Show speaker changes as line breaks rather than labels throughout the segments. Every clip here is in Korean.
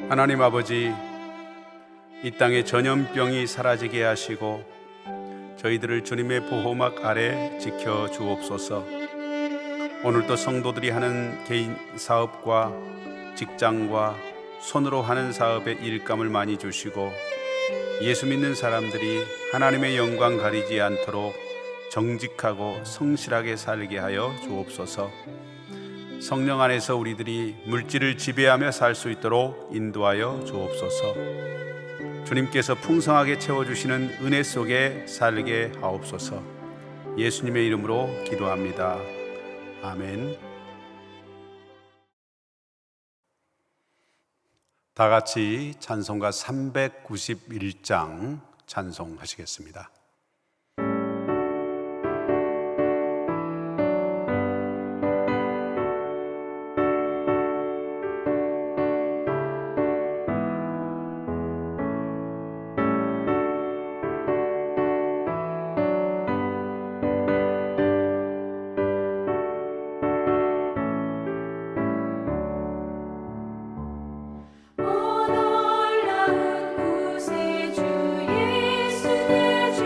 하나님 아버지, 이 땅에 전염병이 사라지게 하시고 저희들을 주님의 보호막 아래 지켜 주옵소서. 오늘도 성도들이 하는 개인 사업과 직장과 손으로 하는 사업에 일감을 많이 주시고 예수 믿는 사람들이 하나님의 영광 가리지 않도록 정직하고 성실하게 살게 하여 주옵소서. 성령 안에서 우리들이 물질을 지배하며 살 수 있도록 인도하여 주옵소서. 주님께서 풍성하게 채워주시는 은혜 속에 살게 하옵소서. 예수님의 이름으로 기도합니다. 아멘. 다 같이 찬송가 391장 찬송하시겠습니다.
오 놀라운 구세주 예수 내 주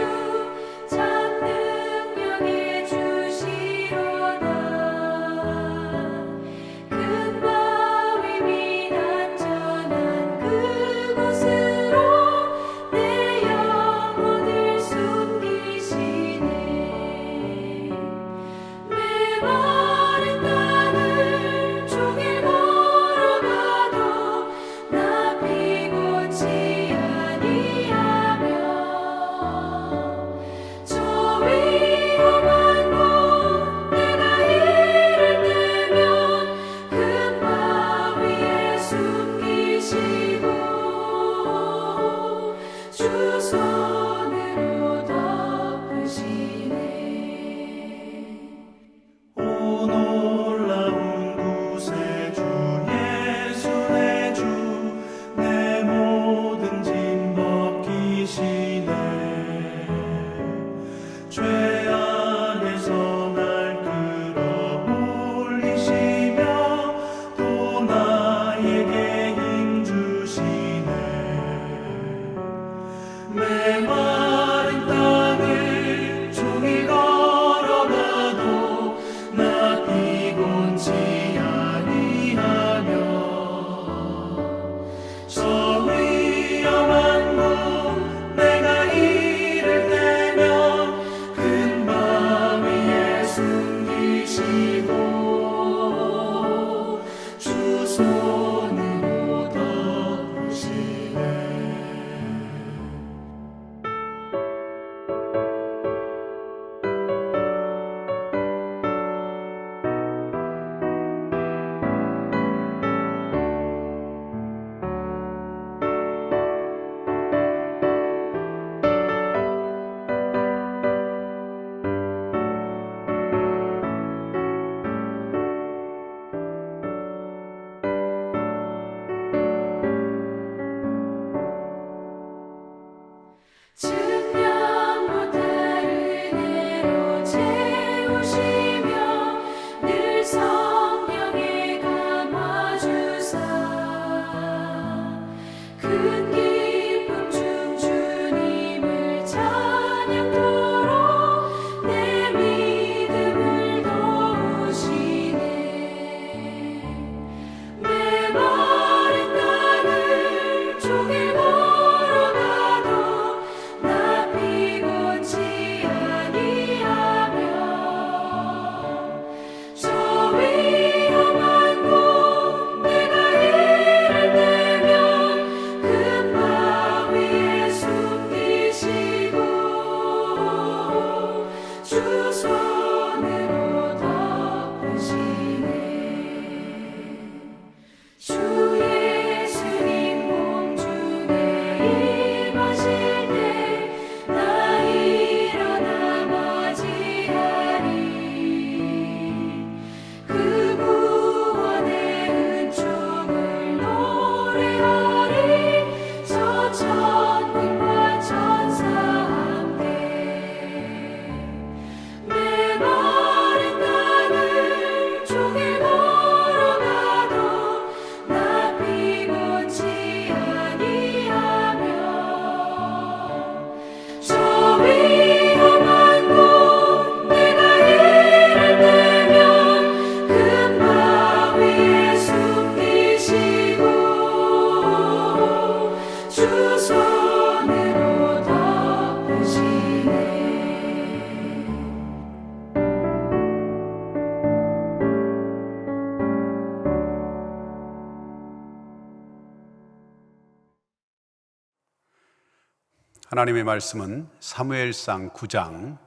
하나님의 말씀은 사무엘상 9장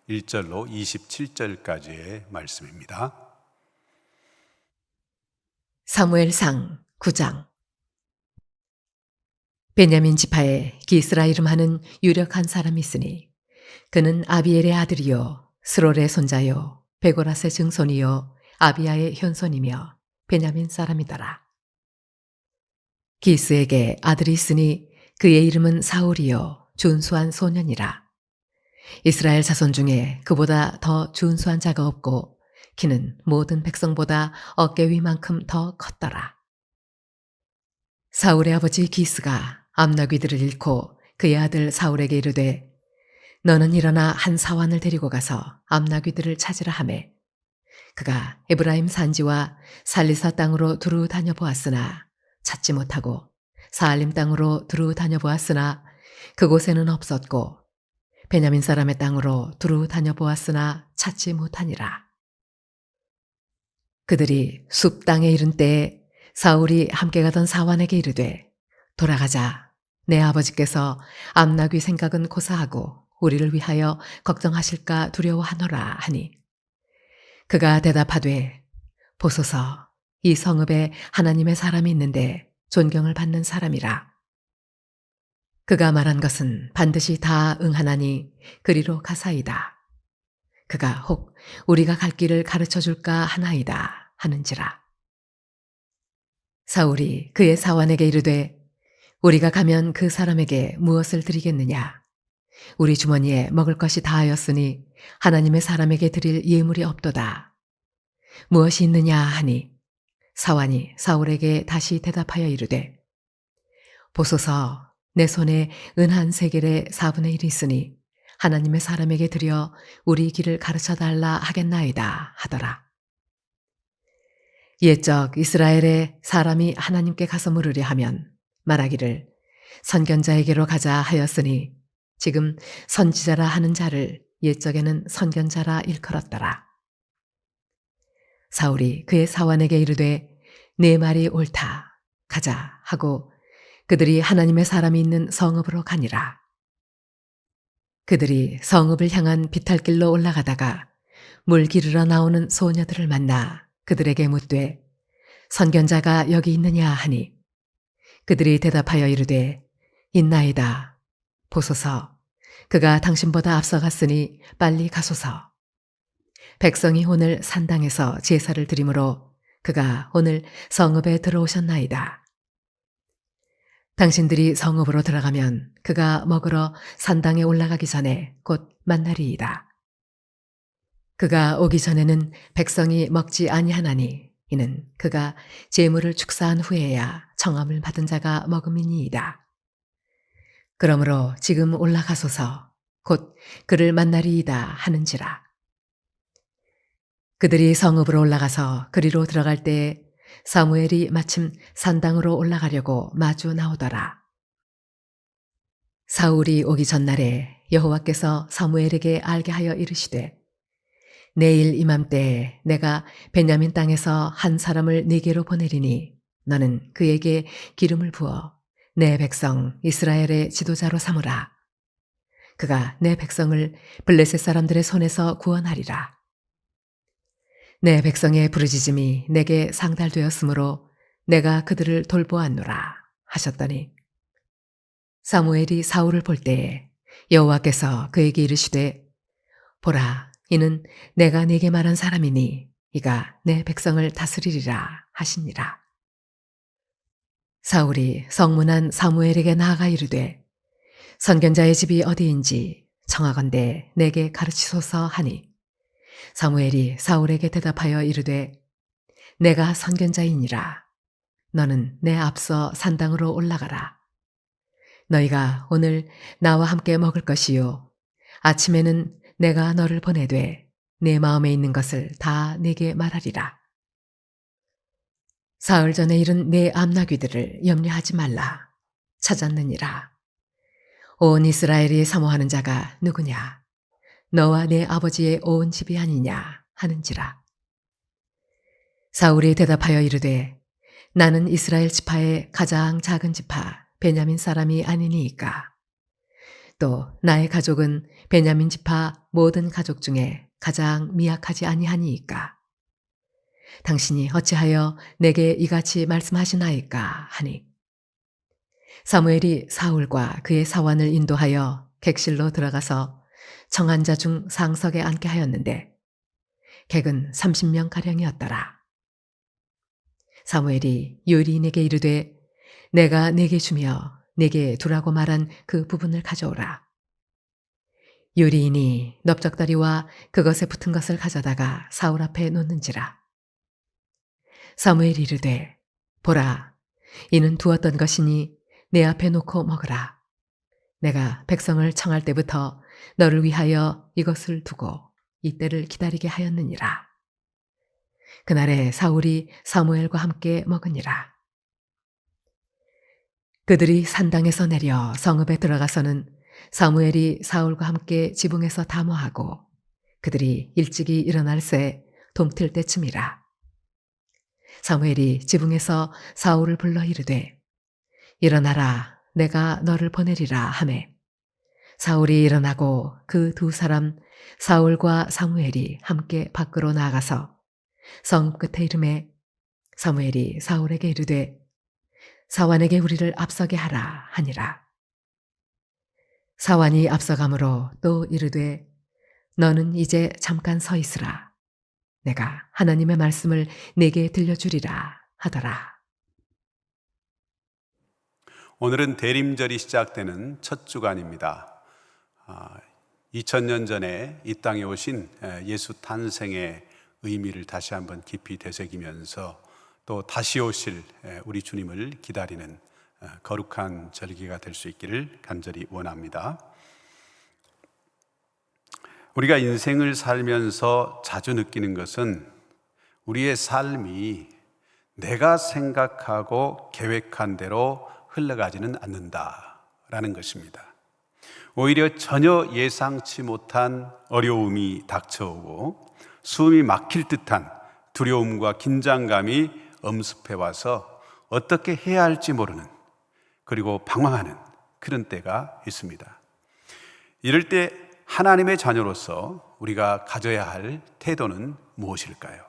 1절로 27절까지의 말씀입니다.
사무엘상 9장. 베냐민 지파에 기스라 이름하는 유력한 사람이 있으니 그는 아비엘의 아들이요 스롤의 손자요 베고라스의 증손이요 아비야의 현손이며 베냐민 사람이더라. 기스에게 아들이 있으니 그의 이름은 사울이요 준수한 소년이라. 이스라엘 자손 중에 그보다 더 준수한 자가 없고 키는 모든 백성보다 어깨 위만큼 더 컸더라. 사울의 아버지 기스가 암나귀들을 잃고 그의 아들 사울에게 이르되 너는 일어나 한 사환을 데리고 가서 암나귀들을 찾으라 하매 그가 에브라임 산지와 살리사 땅으로 두루 다녀보았으나 찾지 못하고 사알림 땅으로 두루 다녀보았으나 그곳에는 없었고 베냐민 사람의 땅으로 두루 다녀보았으나 찾지 못하니라. 그들이 숲 땅에 이른 때에 사울이 함께 가던 사환에게 이르되 돌아가자. 내 아버지께서 암나귀 생각은 고사하고 우리를 위하여 걱정하실까 두려워하노라 하니 그가 대답하되 보소서 이 성읍에 하나님의 사람이 있는데 존경을 받는 사람이라. 그가 말한 것은 반드시 다 응하나니 그리로 가사이다. 그가 혹 우리가 갈 길을 가르쳐 줄까 하나이다 하는지라. 사울이 그의 사환에게 이르되 우리가 가면 그 사람에게 무엇을 드리겠느냐? 우리 주머니에 먹을 것이 다하였으니 하나님의 사람에게 드릴 예물이 없도다. 무엇이 있느냐 하니 사환이 사울에게 다시 대답하여 이르되 보소서 내 손에 은 한 세겔의 4분의 1이 있으니 하나님의 사람에게 드려 우리 길을 가르쳐 달라 하겠나이다 하더라. 옛적 이스라엘에 사람이 하나님께 가서 물으려 하면 말하기를 선견자에게로 가자 하였으니 지금 선지자라 하는 자를 옛적에는 선견자라 일컬었더라. 사울이 그의 사환에게 이르되 내 말이 옳다 가자 하고 그들이 하나님의 사람이 있는 성읍으로 가니라. 그들이 성읍을 향한 비탈길로 올라가다가 물 기르러 나오는 소녀들을 만나 그들에게 묻되 선견자가 여기 있느냐 하니 그들이 대답하여 이르되 있나이다. 보소서 그가 당신보다 앞서갔으니 빨리 가소서. 백성이 오늘 산당에서 제사를 드리므로 그가 오늘 성읍에 들어오셨나이다. 당신들이 성읍으로 들어가면 그가 먹으러 산당에 올라가기 전에 곧 만나리이다. 그가 오기 전에는 백성이 먹지 아니하나니 이는 그가 제물을 축사한 후에야 청함을 받은 자가 먹음이니이다. 그러므로 지금 올라가소서 곧 그를 만나리이다 하는지라. 그들이 성읍으로 올라가서 그리로 들어갈 때에 사무엘이 마침 산당으로 올라가려고 마주 나오더라. 사울이 오기 전날에 여호와께서 사무엘에게 알게 하여 이르시되 내일 이맘때에 내가 베냐민 땅에서 한 사람을 네게로 보내리니 너는 그에게 기름을 부어 내 백성 이스라엘의 지도자로 삼으라. 그가 내 백성을 블레셋 사람들의 손에서 구원하리라. 내 백성의 부르짖음이 내게 상달되었으므로 내가 그들을 돌보았노라 하셨더니 사무엘이 사울을 볼 때에 여호와께서 그에게 이르시되 보라 이는 내가 네게 말한 사람이니 이가 내 백성을 다스리리라 하시니라. 사울이 성문한 사무엘에게 나아가 이르되 선견자의 집이 어디인지 청하건대 내게 가르치소서 하니 사무엘이 사울에게 대답하여 이르되 내가 선견자이니라. 너는 내 앞서 산당으로 올라가라. 너희가 오늘 나와 함께 먹을 것이요 아침에는 내가 너를 보내되 내 마음에 있는 것을 다 네게 말하리라. 사흘 전에 잃은 내 암나귀들을 염려하지 말라. 찾았느니라. 온 이스라엘이 사모하는 자가 누구냐? 너와 내 아버지의 온 집이 아니냐 하는지라. 사울이 대답하여 이르되 나는 이스라엘 지파의 가장 작은 지파 베냐민 사람이 아니니이까 또 나의 가족은 베냐민 지파 모든 가족 중에 가장 미약하지 아니하니이까. 당신이 어찌하여 내게 이같이 말씀하시나이까 하니 사무엘이 사울과 그의 사환을 인도하여 객실로 들어가서 청한 자 중 상석에 앉게 하였는데 객은 30명 가량이었더라. 사무엘이 요리인에게 이르되 내가 네게 주며 네게 두라고 말한 그 부분을 가져오라. 요리인이 넓적다리와 그것에 붙은 것을 가져다가 사울 앞에 놓는지라. 사무엘이 이르되 보라, 이는 두었던 것이니 내 앞에 놓고 먹으라. 내가 백성을 청할 때부터 너를 위하여 이것을 두고 이때를 기다리게 하였느니라. 그날에 사울이 사무엘과 함께 먹으니라. 그들이 산당에서 내려 성읍에 들어가서는 사무엘이 사울과 함께 지붕에서 담화하고 그들이 일찍이 일어날 새 동틀 때쯤이라. 사무엘이 지붕에서 사울을 불러 이르되 일어나라, 내가 너를 보내리라 하매 사울이 일어나고 그 두 사람 사울과 사무엘이 함께 밖으로 나아가서 성읍 끝에 이르매 사무엘이 사울에게 이르되 사환에게 우리를 앞서게 하라 하니라. 사환이 앞서가므로 또 이르되 너는 이제 잠깐 서 있으라. 내가 하나님의 말씀을 내게 들려주리라 하더라.
오늘은 대림절이 시작되는 첫 주간입니다. 2000년 전에 이 땅에 오신 예수 탄생의 의미를 다시 한번 깊이 되새기면서 또 다시 오실 우리 주님을 기다리는 거룩한 절기가 될 수 있기를 간절히 원합니다. 우리가 인생을 살면서 자주 느끼는 것은 우리의 삶이 내가 생각하고 계획한 대로 흘러가지는 않는다라는 것입니다. 오히려 전혀 예상치 못한 어려움이 닥쳐오고 숨이 막힐 듯한 두려움과 긴장감이 엄습해 와서 어떻게 해야 할지 모르는, 그리고 방황하는 그런 때가 있습니다. 이럴 때 하나님의 자녀로서 우리가 가져야 할 태도는 무엇일까요?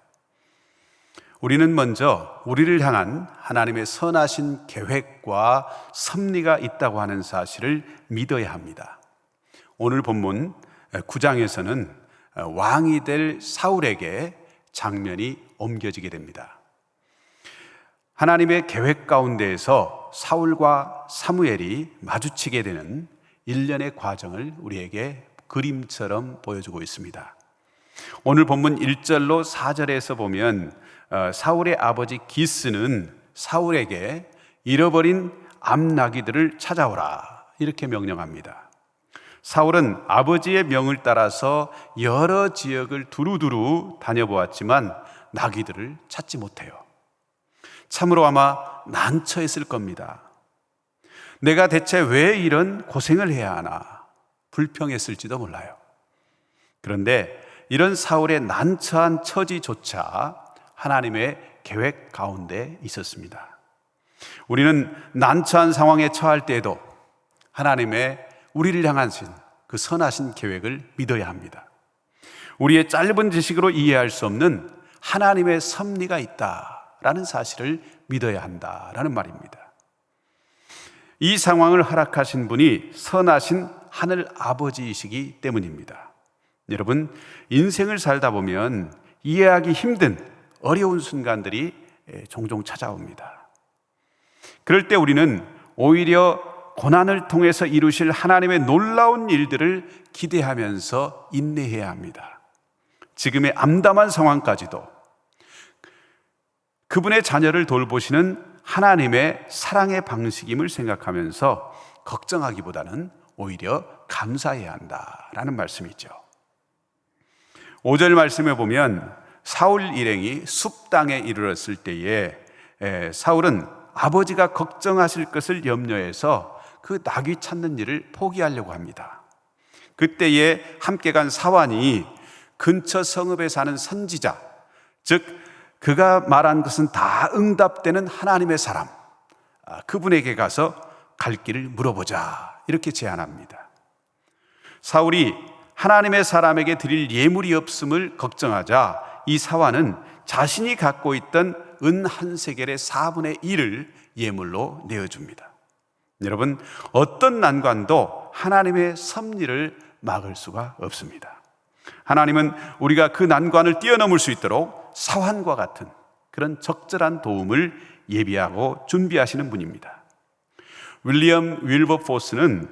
우리는 먼저 우리를 향한 하나님의 선하신 계획과 섭리가 있다고 하는 사실을 믿어야 합니다. 오늘 본문 9장에서는 왕이 될 사울에게 장면이 옮겨지게 됩니다. 하나님의 계획 가운데에서 사울과 사무엘이 마주치게 되는 일련의 과정을 우리에게 그림처럼 보여주고 있습니다. 오늘 본문 1절로 4절에서 보면 사울의 아버지 기스는 사울에게 잃어버린 암나귀들을 찾아오라 이렇게 명령합니다. 사울은 아버지의 명을 따라서 여러 지역을 두루두루 다녀보았지만 나귀들을 찾지 못해요. 참으로 아마 난처했을 겁니다. 내가 대체 왜 이런 고생을 해야 하나 불평했을지도 몰라요. 그런데 이런 사울의 난처한 처지조차 하나님의 계획 가운데 있었습니다. 우리는 난처한 상황에 처할 때에도 하나님의 우리를 향하신 그 선하신 계획을 믿어야 합니다. 우리의 짧은 지식으로 이해할 수 없는 하나님의 섭리가 있다라는 사실을 믿어야 한다라는 말입니다. 이 상황을 허락하신 분이 선하신 하늘 아버지이시기 때문입니다. 여러분, 인생을 살다 보면 이해하기 힘든 어려운 순간들이 종종 찾아옵니다. 그럴 때 우리는 오히려 고난을 통해서 이루실 하나님의 놀라운 일들을 기대하면서 인내해야 합니다. 지금의 암담한 상황까지도 그분의 자녀를 돌보시는 하나님의 사랑의 방식임을 생각하면서 걱정하기보다는 오히려 감사해야 한다라는 말씀이죠. 5절 말씀에 보면 사울 일행이 숲 땅에 이르렀을 때에 사울은 아버지가 걱정하실 것을 염려해서 그 나귀 찾는 일을 포기하려고 합니다. 그때에 함께 간 사환이 근처 성읍에 사는 선지자, 즉 그가 말한 것은 다 응답되는 하나님의 사람, 그분에게 가서 갈 길을 물어보자 이렇게 제안합니다. 사울이 하나님의 사람에게 드릴 예물이 없음을 걱정하자 이 사환은 자신이 갖고 있던 은 한 세겔의 4분의 1을 예물로 내어줍니다. 여러분, 어떤 난관도 하나님의 섭리를 막을 수가 없습니다. 하나님은 우리가 그 난관을 뛰어넘을 수 있도록 사환과 같은 그런 적절한 도움을 예비하고 준비하시는 분입니다. 윌리엄 윌버포스는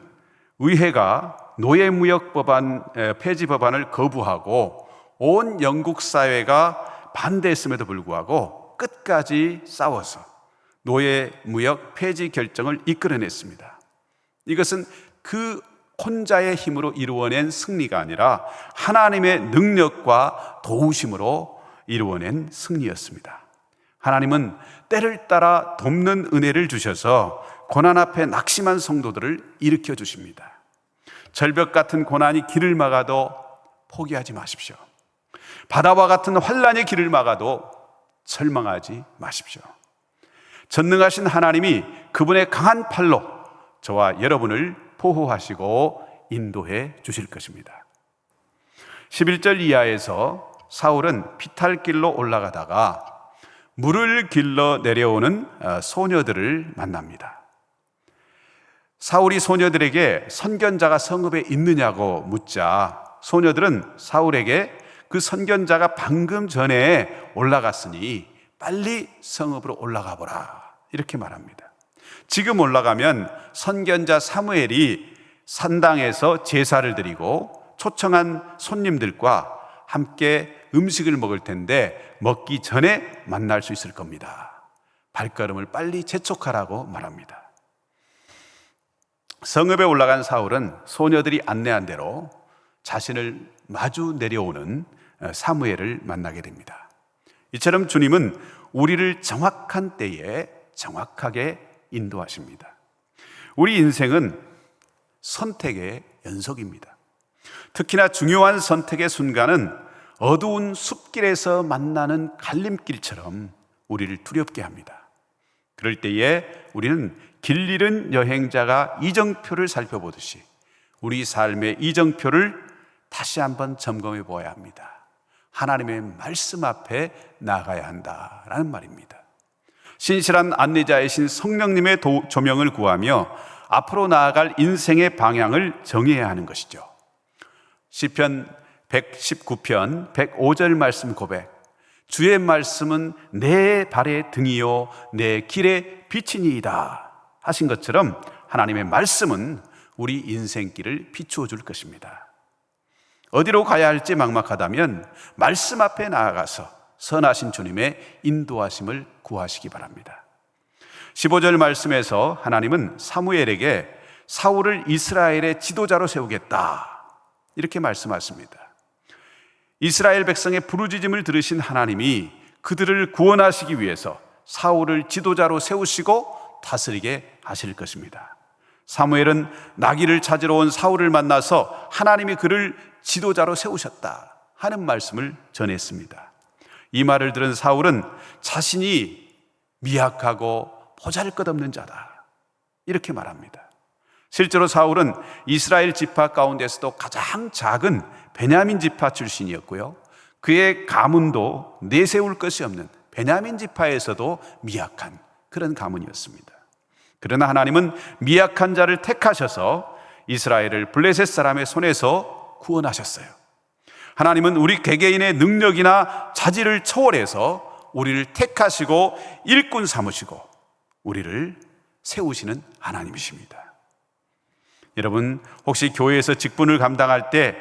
의회가 노예무역 법안 폐지 법안을 거부하고 온 영국 사회가 반대했음에도 불구하고 끝까지 싸워서 노예무역 폐지 결정을 이끌어냈습니다. 이것은 그 혼자의 힘으로 이루어낸 승리가 아니라 하나님의 능력과 도우심으로 이루어낸 승리였습니다. 하나님은 때를 따라 돕는 은혜를 주셔서 고난 앞에 낙심한 성도들을 일으켜 주십니다. 절벽 같은 고난이 길을 막아도 포기하지 마십시오. 바다와 같은 환란이 길을 막아도 절망하지 마십시오. 전능하신 하나님이 그분의 강한 팔로 저와 여러분을 보호하시고 인도해 주실 것입니다. 11절 이하에서 사울은 피탈길로 올라가다가 물을 길러 내려오는 소녀들을 만납니다. 사울이 소녀들에게 선견자가 성읍에 있느냐고 묻자 소녀들은 사울에게 그 선견자가 방금 전에 올라갔으니 빨리 성읍으로 올라가 보라 이렇게 말합니다. 지금 올라가면 선견자 사무엘이 산당에서 제사를 드리고 초청한 손님들과 함께 음식을 먹을 텐데 먹기 전에 만날 수 있을 겁니다. 발걸음을 빨리 재촉하라고 말합니다. 성읍에 올라간 사울은 소녀들이 안내한 대로 자신을 마주 내려오는 사무엘을 만나게 됩니다. 이처럼 주님은 우리를 정확한 때에 정확하게 인도하십니다. 우리 인생은 선택의 연속입니다. 특히나 중요한 선택의 순간은 어두운 숲길에서 만나는 갈림길처럼 우리를 두렵게 합니다. 그럴 때에 우리는 길 잃은 여행자가 이정표를 살펴보듯이 우리 삶의 이정표를 다시 한번 점검해 보아야 합니다. 하나님의 말씀 앞에 나가야 한다라는 말입니다. 신실한 안내자이신 성령님의 조명을 구하며 앞으로 나아갈 인생의 방향을 정해야 하는 것이죠. 시편 119편 105절 말씀 고백. 주의 말씀은 내 발의 등이요 내 길의 빛이니이다 하신 것처럼 하나님의 말씀은 우리 인생길을 비추어 줄 것입니다. 어디로 가야 할지 막막하다면 말씀 앞에 나아가서 선하신 주님의 인도하심을 구하시기 바랍니다. 15절 말씀에서 하나님은 사무엘에게 사울을 이스라엘의 지도자로 세우겠다 이렇게 말씀하십니다. 이스라엘 백성의 부르짖음을 들으신 하나님이 그들을 구원하시기 위해서 사울을 지도자로 세우시고 다스리게 하실 것입니다. 사무엘은 나귀를 찾으러 온 사울을 만나서 하나님이 그를 지도자로 세우셨다 하는 말씀을 전했습니다. 이 말을 들은 사울은 자신이 미약하고 보잘것없는 자다 이렇게 말합니다. 실제로 사울은 이스라엘 지파 가운데서도 가장 작은 베냐민 지파 출신이었고요. 그의 가문도 내세울 것이 없는 베냐민 지파에서도 미약한 그런 가문이었습니다. 그러나 하나님은 미약한 자를 택하셔서 이스라엘을 블레셋 사람의 손에서 구원하셨어요. 하나님은 우리 개개인의 능력이나 자질을 초월해서 우리를 택하시고 일꾼 삼으시고 우리를 세우시는 하나님이십니다. 여러분, 혹시 교회에서 직분을 감당할 때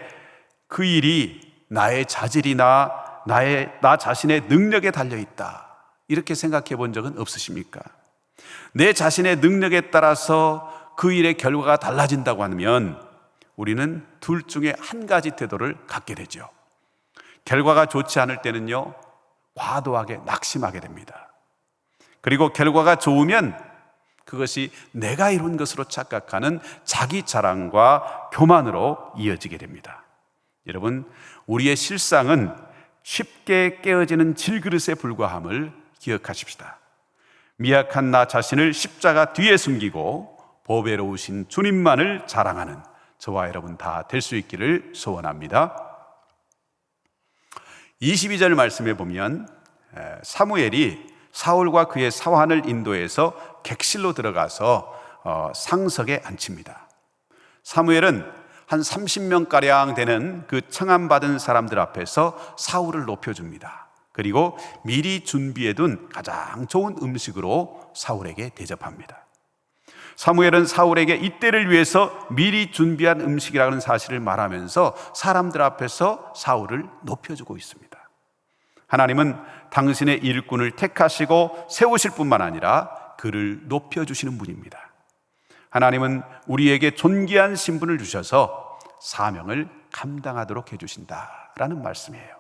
그 일이 나의 자질이나 나 자신의 능력에 달려있다 이렇게 생각해 본 적은 없으십니까? 내 자신의 능력에 따라서 그 일의 결과가 달라진다고 하면 우리는 둘 중에 한 가지 태도를 갖게 되죠. 결과가 좋지 않을 때는요, 과도하게 낙심하게 됩니다. 그리고 결과가 좋으면 그것이 내가 이룬 것으로 착각하는 자기 자랑과 교만으로 이어지게 됩니다. 여러분, 우리의 실상은 쉽게 깨어지는 질그릇에 불과함을 기억하십시다. 미약한 나 자신을 십자가 뒤에 숨기고 보배로우신 주님만을 자랑하는 저와 여러분 다 될 수 있기를 소원합니다. 22절 말씀에 보면 사무엘이 사울과 그의 사환을 인도해서 객실로 들어가서 상석에 앉힙니다. 사무엘은 한 30명가량 되는 그 청함받은 사람들 앞에서 사울을 높여줍니다. 그리고 미리 준비해둔 가장 좋은 음식으로 사울에게 대접합니다. 사무엘은 사울에게 이때를 위해서 미리 준비한 음식이라는 사실을 말하면서 사람들 앞에서 사울을 높여주고 있습니다. 하나님은 당신의 일꾼을 택하시고 세우실 뿐만 아니라 그를 높여주시는 분입니다. 하나님은 우리에게 존귀한 신분을 주셔서 사명을 감당하도록 해주신다라는 말씀이에요.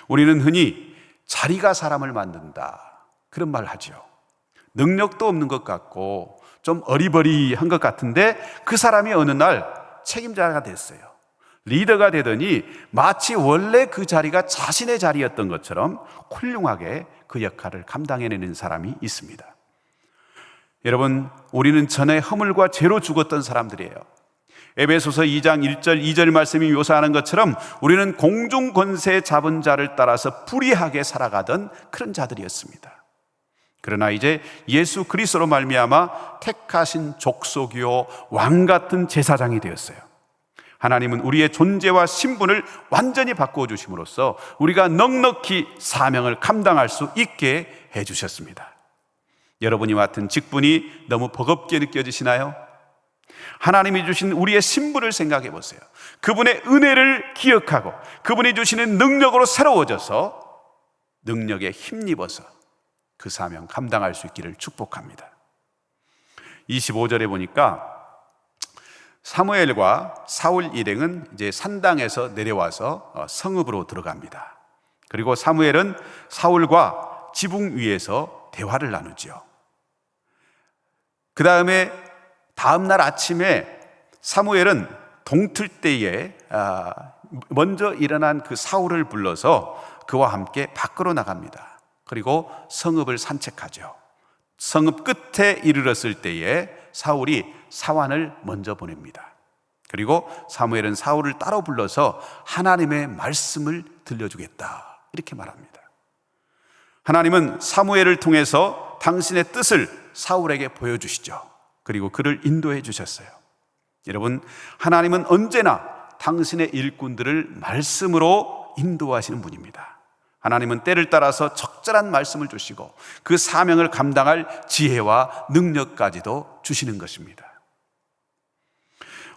우리는 흔히 자리가 사람을 만든다 그런 말을 하죠. 능력도 없는 것 같고 좀 어리버리한 것 같은데 그 사람이 어느 날 책임자가 됐어요. 리더가 되더니 마치 원래 그 자리가 자신의 자리였던 것처럼 훌륭하게 그 역할을 감당해내는 사람이 있습니다. 여러분, 우리는 전에 허물과 죄로 죽었던 사람들이에요. 에베소서 2장 1절 2절 말씀이 묘사하는 것처럼 우리는 공중 권세 잡은 자를 따라서 불의하게 살아가던 그런 자들이었습니다. 그러나 이제 예수 그리스도로 말미암아 택하신 족속이요 왕 같은 제사장이 되었어요. 하나님은 우리의 존재와 신분을 완전히 바꾸어 주심으로써 우리가 넉넉히 사명을 감당할 수 있게 해주셨습니다. 여러분이 맡은 직분이 너무 버겁게 느껴지시나요? 하나님이 주신 우리의 신분을 생각해 보세요. 그분의 은혜를 기억하고 그분이 주시는 능력으로 새로워져서 능력에 힘입어서 그 사명 감당할 수 있기를 축복합니다. 25절에 보니까 사무엘과 사울 일행은 이제 산당에서 내려와서 성읍으로 들어갑니다. 그리고 사무엘은 사울과 지붕 위에서 대화를 나누죠. 그 다음에 다음날 아침에 사무엘은 동틀 때에 먼저 일어난 그 사울을 불러서 그와 함께 밖으로 나갑니다. 그리고 성읍을 산책하죠. 성읍 끝에 이르렀을 때에 사울이 사환을 먼저 보냅니다. 그리고 사무엘은 사울을 따로 불러서 하나님의 말씀을 들려주겠다 이렇게 말합니다. 하나님은 사무엘을 통해서 당신의 뜻을 사울에게 보여주시죠. 그리고 그를 인도해 주셨어요. 여러분, 하나님은 언제나 당신의 일꾼들을 말씀으로 인도하시는 분입니다. 하나님은 때를 따라서 적절한 말씀을 주시고 그 사명을 감당할 지혜와 능력까지도 주시는 것입니다.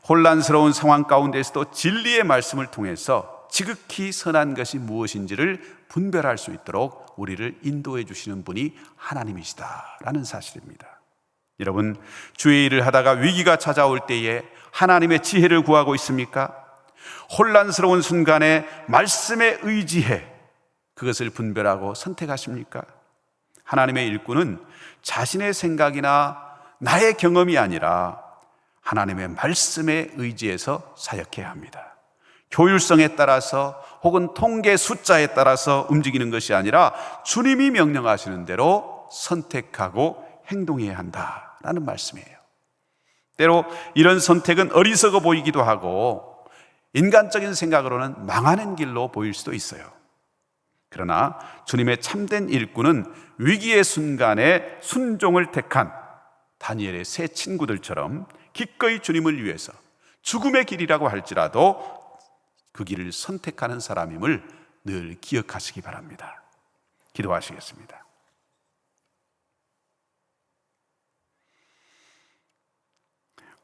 혼란스러운 상황 가운데서도 진리의 말씀을 통해서 지극히 선한 것이 무엇인지를 분별할 수 있도록 우리를 인도해 주시는 분이 하나님이시다라는 사실입니다. 여러분, 주의 일을 하다가 위기가 찾아올 때에 하나님의 지혜를 구하고 있습니까? 혼란스러운 순간에 말씀에 의지해 그것을 분별하고 선택하십니까? 하나님의 일꾼은 자신의 생각이나 나의 경험이 아니라 하나님의 말씀에 의지해서 사역해야 합니다. 효율성에 따라서 혹은 통계 숫자에 따라서 움직이는 것이 아니라 주님이 명령하시는 대로 선택하고 행동해야 한다라는 말씀이에요. 때로 이런 선택은 어리석어 보이기도 하고 인간적인 생각으로는 망하는 길로 보일 수도 있어요. 그러나 주님의 참된 일꾼은 위기의 순간에 순종을 택한 다니엘의 세 친구들처럼 기꺼이 주님을 위해서 죽음의 길이라고 할지라도 그 길을 선택하는 사람임을 늘 기억하시기 바랍니다. 기도하시겠습니다.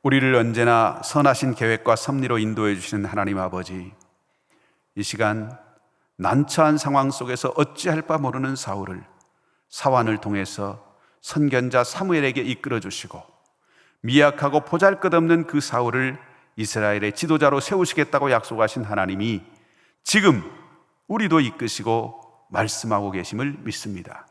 우리를 언제나 선하신 계획과 섭리로 인도해 주시는 하나님 아버지, 이 시간 난처한 상황 속에서 어찌할 바 모르는 사울을 사환을 통해서 선견자 사무엘에게 이끌어 주시고 미약하고 보잘것없는 그 사울을 이스라엘의 지도자로 세우시겠다고 약속하신 하나님이 지금 우리도 이끄시고 말씀하고 계심을 믿습니다.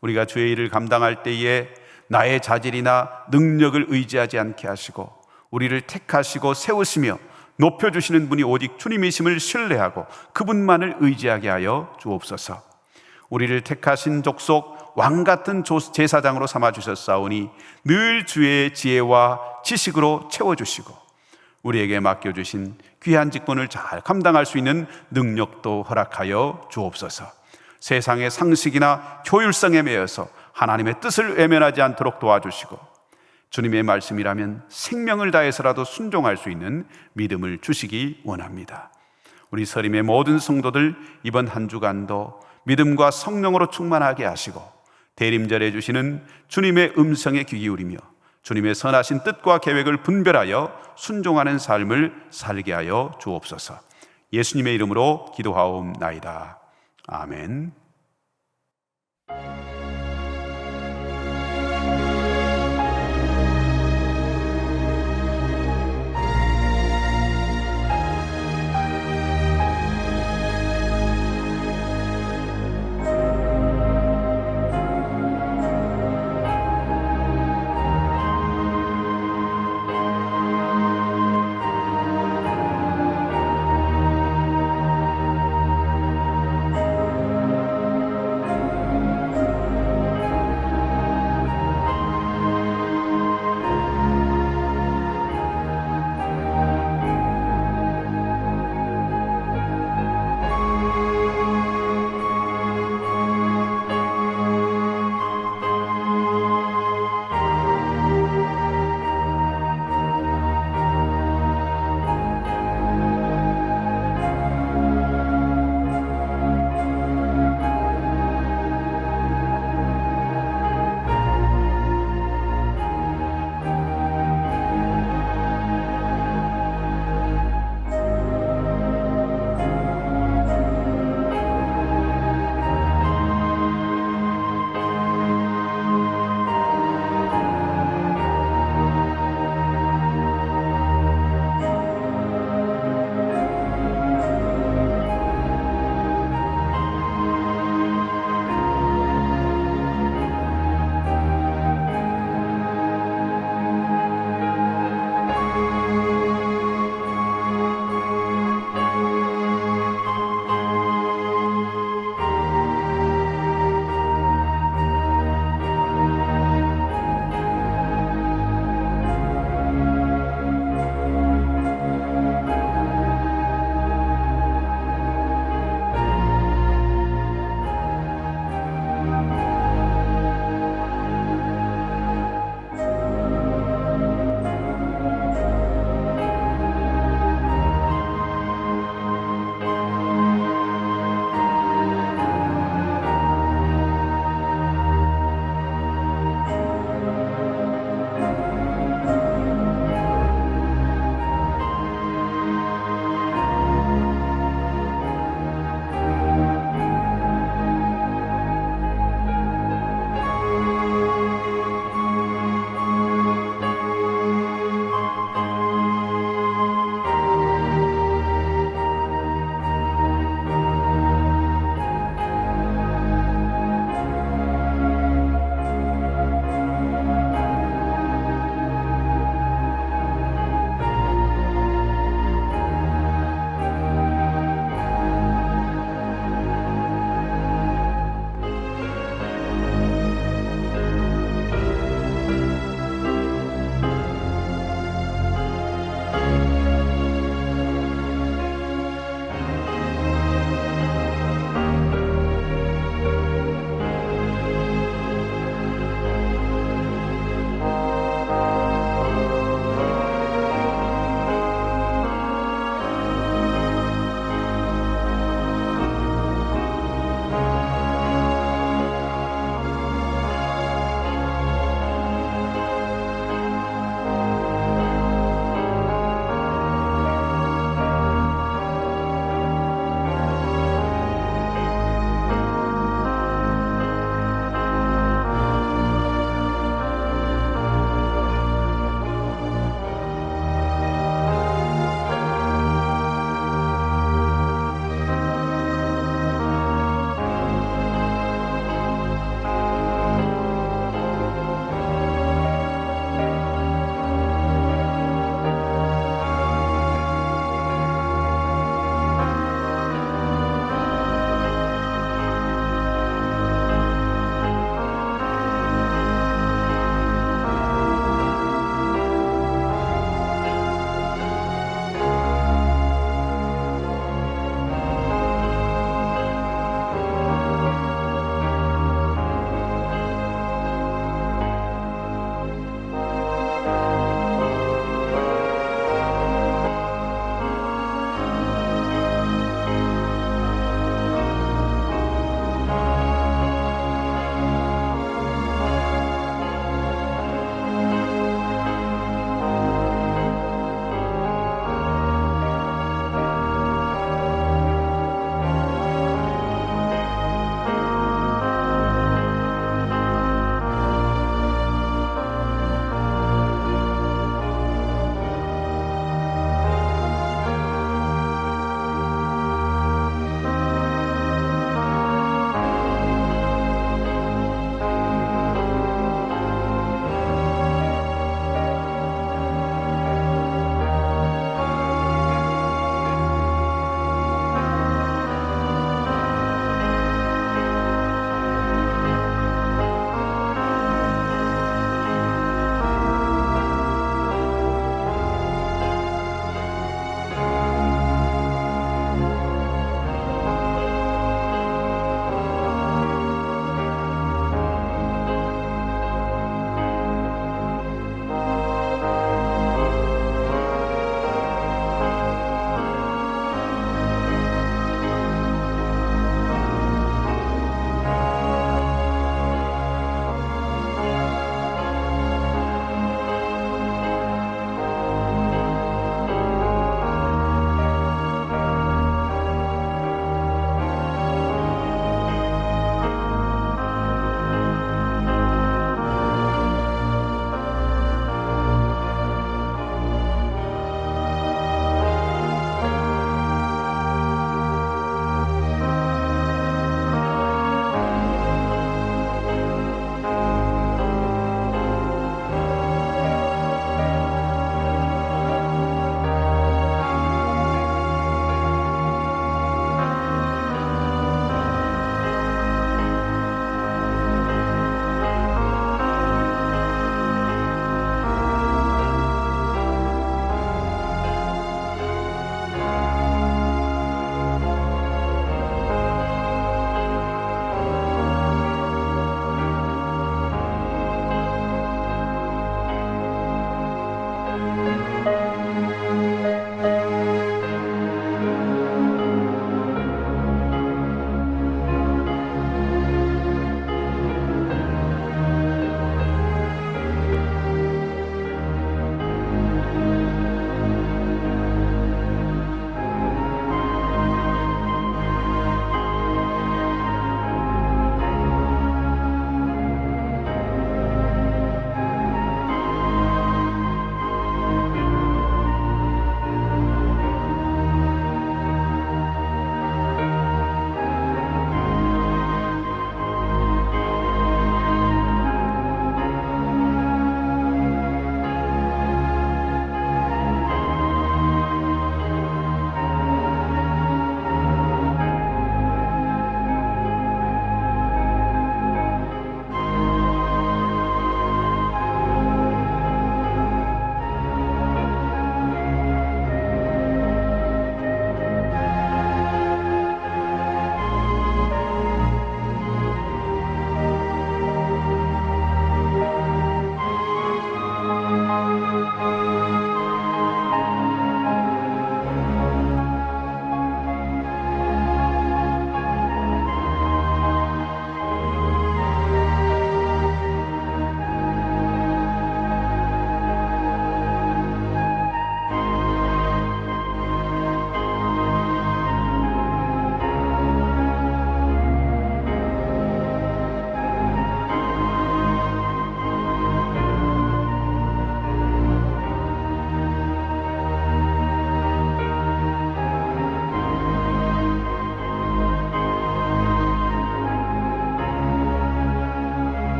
우리가 주의 일을 감당할 때에 나의 자질이나 능력을 의지하지 않게 하시고 우리를 택하시고 세우시며 높여주시는 분이 오직 주님이심을 신뢰하고 그분만을 의지하게 하여 주옵소서. 우리를 택하신 족속 왕같은 제사장으로 삼아주셨사오니 늘 주의 지혜와 지식으로 채워주시고 우리에게 맡겨주신 귀한 직분을 잘 감당할 수 있는 능력도 허락하여 주옵소서. 세상의 상식이나 효율성에 매여서 하나님의 뜻을 외면하지 않도록 도와주시고, 주님의 말씀이라면 생명을 다해서라도 순종할 수 있는 믿음을 주시기 원합니다. 우리 서림의 모든 성도들 이번 한 주간도 믿음과 성령으로 충만하게 하시고, 대림절에 주시는 주님의 음성에 귀 기울이며 주님의 선하신 뜻과 계획을 분별하여 순종하는 삶을 살게 하여 주옵소서. 예수님의 이름으로 기도하옵나이다. 아멘.